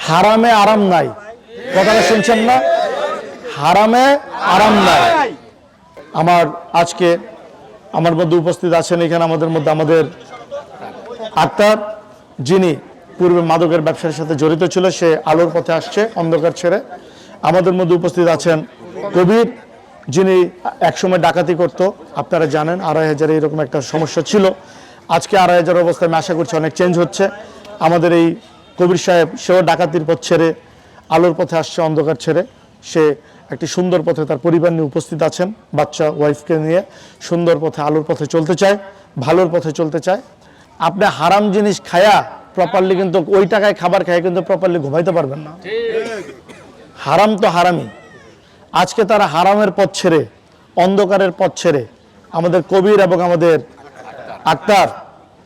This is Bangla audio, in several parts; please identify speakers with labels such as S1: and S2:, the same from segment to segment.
S1: হারামে আরাম নাই, কথাটা শুনছেন না? হারামে আরাম নাই। আজকে আমার মধ্যে উপস্থিত আছেন এখানে আমাদের মধ্যে আমাদের আক্তার, যিনি পূর্বে মাদকের ব্যবসার সাথে জড়িত ছিল, সে আলোর পথে আসছে অন্ধকার ছেড়ে। আমাদের মধ্যে উপস্থিত আছেন কবির, যিনি একসময় ডাকাতি করত, আপনারা জানেন ২৫০০ এরকম একটা সমস্যা ছিল। আজকে ২৫০০ অবস্থায় আমি আশা করছি অনেক চেঞ্জ হচ্ছে। আমাদের এই কবির সাহেব, সেও ডাকাতির পথ ছেড়ে আলোর পথে আসছে অন্ধকার ছেড়ে। সে একটি সুন্দর পথে তার পরিবার নিয়ে উপস্থিত আছেন, বাচ্চা ওয়াইফকে নিয়ে সুন্দর পথে আলোর পথে চলতে চায়, ভালোর পথে চলতে চায়। আপনি হারাম জিনিস খায়া প্রপারলি কিন্তু ওই টাকায় খাবার খায় কিন্তু প্রপারলি ঘুমাইতে পারবেন না। হারাম তো হারামই। আজকে তারা হারামের পথ ছেড়ে, অন্ধকারের পথ ছেড়ে আমাদের কবির এবং আমাদের আক্তার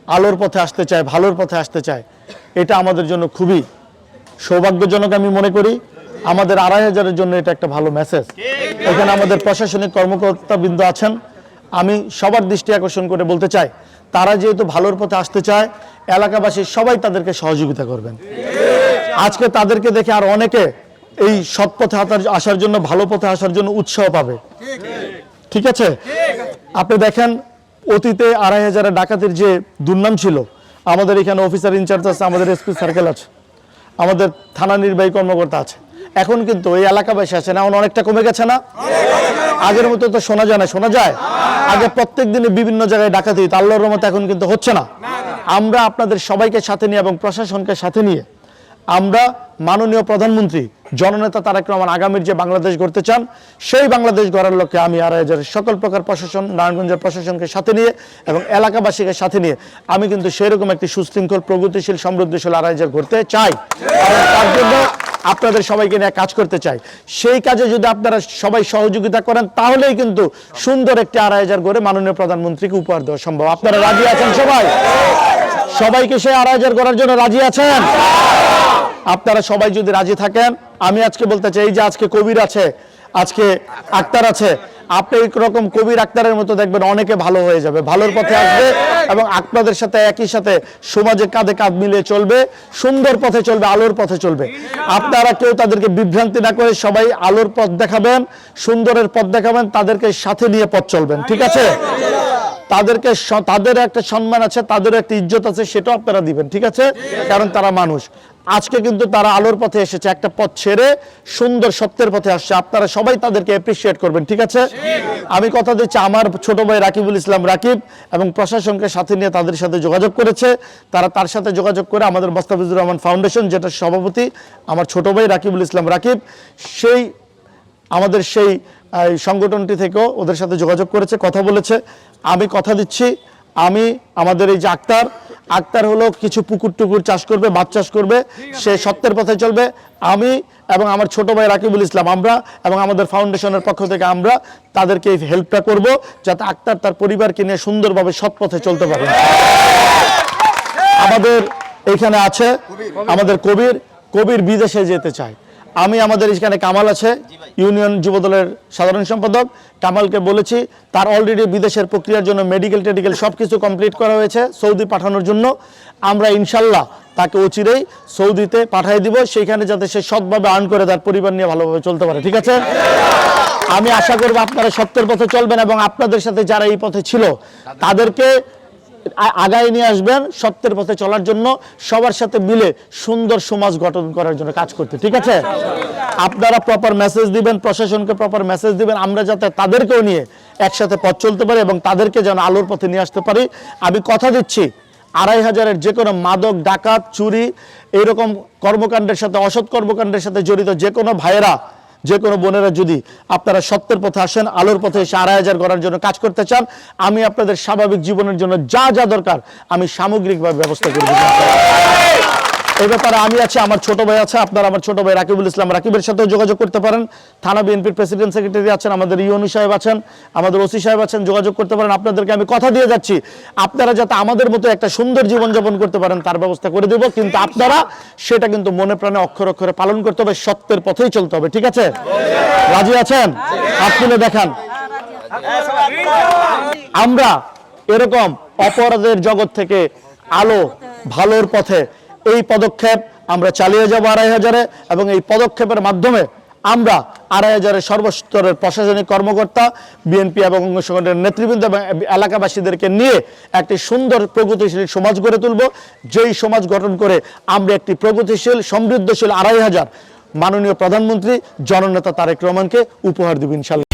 S1: আলোর পথে আসতে চায়, ভালোর পথে আসতে চায়। এটা আমাদের জন্য খুবই সৌভাগ্যজনক আমি মনে করি। আমাদের ২৫০০-এর জন্য এটা একটা ভালো মেসেজ। এখানে আমাদের প্রশাসনিক কর্মকর্তাবৃন্দ আছেন, আমি সবার দৃষ্টি আকর্ষণ করে বলতে চাই, তারা যেহেতু ভালোর পথে আসতে চায়, এলাকাবাসী সবাই তাদেরকে সহযোগিতা করবেন। আজকে তাদেরকে দেখে আর অনেকে এই সৎ পথে আসার জন্য, ভালো পথে আসার জন্য উৎসাহ পাবে। ঠিক আছে? আপনি দেখেন অতীতে ২৫০০ ডাকাতির যে দুর্নাম ছিল, আমাদের এখানে অফিসার ইনচার্জ আছে, আমাদের এসপি সার্কেল আছে, আমাদের থানা নির্বাহী কর্মকর্তা আছে। এখন কিন্তু এই এলাকাবাসী আছে না, এখন অনেকটা কমে গেছে না? আগের মতো তো শোনা যায় না, শোনা যায়? আগে প্রত্যেক দিনে বিভিন্ন জায়গায় ডাকাতি হতো, আল্লাহর রহমতে এখন কিন্তু হচ্ছে না। আমরা আপনাদের সবাইকে সাথে নিয়ে এবং প্রশাসনকে সাথে নিয়ে আমরা মাননীয় প্রধানমন্ত্রী জননেতা তারেক রহমান আগামীর যে বাংলাদেশ গড়তে চান, সেই বাংলাদেশ গড়ার লক্ষ্যে আমি ২৫০০ সকল প্রকার প্রশাসন, নারায়ণগঞ্জের প্রশাসনকে সাথে নিয়ে এবং এলাকাবাসীকে সাথে নিয়ে আমি কিন্তু সেরকম একটি সুশৃঙ্খল, প্রগতিশীল, সমৃদ্ধশীল ২৫০০ গড়তে চাই এবং তার জন্য আপনাদের সবাইকে নিয়ে কাজ করতে চাই। সেই কাজে যদি আপনারা সবাই সহযোগিতা করেন, তাহলেই কিন্তু সুন্দর একটি ২৫০০ গড়ে মাননীয় প্রধানমন্ত্রীকে উপহার দেওয়া সম্ভব। আপনারা রাজি আছেন? সবাইকে সেই ২৫০০ গড়ার জন্য রাজি আছেন? আপনারা সবাই যদি রাজি থাকেন, আমি আজকে বলতে চাই, এই যে আজকে কবির আছে, আজকে আক্তার আছে, আপনি এইরকম কবির আক্তারের মতো দেখবেন অনেকে ভালো হয়ে যাবে, ভালোর পথে আসবে এবং আপনাদের সাথে একই সাথে সমাজে কাঁধে কাঁধ মিলিয়ে চলবে, সুন্দর পথে চলবে, আলোর পথে চলবে। আপনারা কেউ তাদেরকে বিভ্রান্তি না করে সবাই আলোর পথ দেখাবেন, সুন্দরের পথ দেখাবেন, তাদেরকে সাথে নিয়ে পথ চলবেন। ঠিক আছে? তাদের একটা সম্মান আছে, তাদের একটা ইজ্জত আছে, সেটাও আপনারা দিবেন। ঠিক আছে? কারণ তারা মানুষ। আজকে কিন্তু তারা আলোর পথে এসেছে, একটা পথ ছেড়ে সুন্দর সত্যের পথে আসছে। আপনারা সবাই তাদেরকে অ্যাপ্রিশিয়েট করবেন। ঠিক আছে? আমি কথা দিচ্ছি, আমার ছোট ভাই রাকিবুল ইসলাম রাকিব এবং প্রশাসনকে সাথে নিয়ে তাদের সাথে যোগাযোগ করেছে। তারা তার সাথে যোগাযোগ করে আমাদের মোস্তাফিজুর রহমান ফাউন্ডেশন, যেটা সভাপতি আমার ছোট ভাই রাকিবুল ইসলাম রাকিব, আমাদের সেই সংগঠনটি থেকেও ওদের সাথে যোগাযোগ করেছে, কথা বলেছে। আমি কথা দিচ্ছি, আমাদের এই যে আক্তার হলো কিছু পুকুর টুকুর চাষ করবে, মাছ চাষ করবে, সে সত্যের পথে চলবে। আমি এবং আমার ছোট ভাই রাকিবুল ইসলাম, আমরা এবং আমাদের ফাউন্ডেশনের পক্ষ থেকে আমরা তাদেরকে এই হেল্পটা করব, যাতে আক্তার তার পরিবারকে নিয়ে সুন্দরভাবে সৎ পথে চলতে পারে। আমাদের এইখানে আছে আমাদের কবির বিদেশে যেতে চায়। আমাদের এখানে কামাল আছে, ইউনিয়ন যুবদলের সাধারণ সম্পাদক। কামালকে বলেছি, তার অলরেডি বিদেশের প্রক্রিয়ার জন্য মেডিকেল টেডিকেল সবকিছু কমপ্লিট করা হয়েছে সৌদি পাঠানোর জন্য। আমরা ইনশাল্লাহ তাকে অচিরেই সৌদিতে পাঠিয়ে দিব, সেইখানে যাতে সে সৎভাবে আর্ন করে তার পরিবার নিয়ে ভালোভাবে চলতে পারে। ঠিক আছে? আমি আশা করব আপনারা সত্যের পথে চলবেন এবং আপনাদের সাথে যারা এই পথে ছিল তাদেরকে আগায় নিয়ে আসবেন সত্যের পথে চলার জন্য, সবার সাথে মিলে সুন্দর সমাজ গঠন করার জন্য কাজ করতে। ঠিক আছে? আপনারা প্রপার মেসেজ দিবেন, প্রশাসনকে প্রপার মেসেজ দিবেন, আমরা যাতে তাদেরকেও নিয়ে একসাথে পথ চলতে পারি এবং তাদেরকে যেন আলোর পথে নিয়ে আসতে পারি। আমি কথা দিচ্ছি, ২৫০০-এর যে কোনো মাদক, ডাকাত, চুরি, এইরকম কর্মকাণ্ডের সাথে, অসৎ কর্মকাণ্ডের সাথে জড়িত যে কোনো ভাইয়েরা, যে কোনো বোনেরা যদি আপনারা সত্যের পথে আসেন, আলোর পথে এসে ২৫০০ গড়ার জন্য কাজ করতে চান, আমি আপনাদের স্বাভাবিক জীবনের জন্য যা যা দরকার আমি সামগ্রিকভাবে ব্যবস্থা করে দেব। এই ব্যাপারে আমি আছি, আমার ছোট ভাই আছে, আপনারা আমার ছোট ভাই রাকিবুল ইসলাম রাকিবের সাথেও যোগাযোগ করতে পারেন। থানা বিএনপির প্রেসিডেন্ট সেক্রেটারি আছেন, আমাদের ইউনু সাহেব আছেন, আমাদের ওসি সাহেব আছেন, যোগাযোগ করতে পারেন। আপনাদেরকে আমি কথা দিয়ে যাচ্ছি, আপনারা যাতে আমাদের মতো একটা সুন্দর জীবনযাপন করতে পারেন তার ব্যবস্থা করে দেব। কিন্তু আপনারা সেটা কিন্তু মনে প্রাণে অক্ষরে অক্ষরে পালন করতে হবে, সত্যের পথেই চলতে হবে। ঠিক আছে? রাজি আছেন? হাত তুলে দেখান। আমরা এরকম অপরাধের জগৎ থেকে আলো, ভালোর পথে, এই পদক্ষেপ আমরা চালিয়ে যাব 2500-এ, এবং এই পদক্ষেপের মাধ্যমে আমরা 2500-এর সর্বস্তরের প্রশাসনিক কর্মকর্তা, বিএনপি এবং অঙ্গ সংগঠনের নেতৃবৃন্দ এবং এলাকাবাসীদেরকে নিয়ে একটি সুন্দর প্রগতিশীল সমাজ গড়ে তুলব, যেই সমাজ গঠন করে আমরা একটি প্রগতিশীল সমৃদ্ধশীল 2500 মাননীয় প্রধানমন্ত্রী জননেতা তারেক রহমানকে উপহার দেব ইনশাআল্লাহ।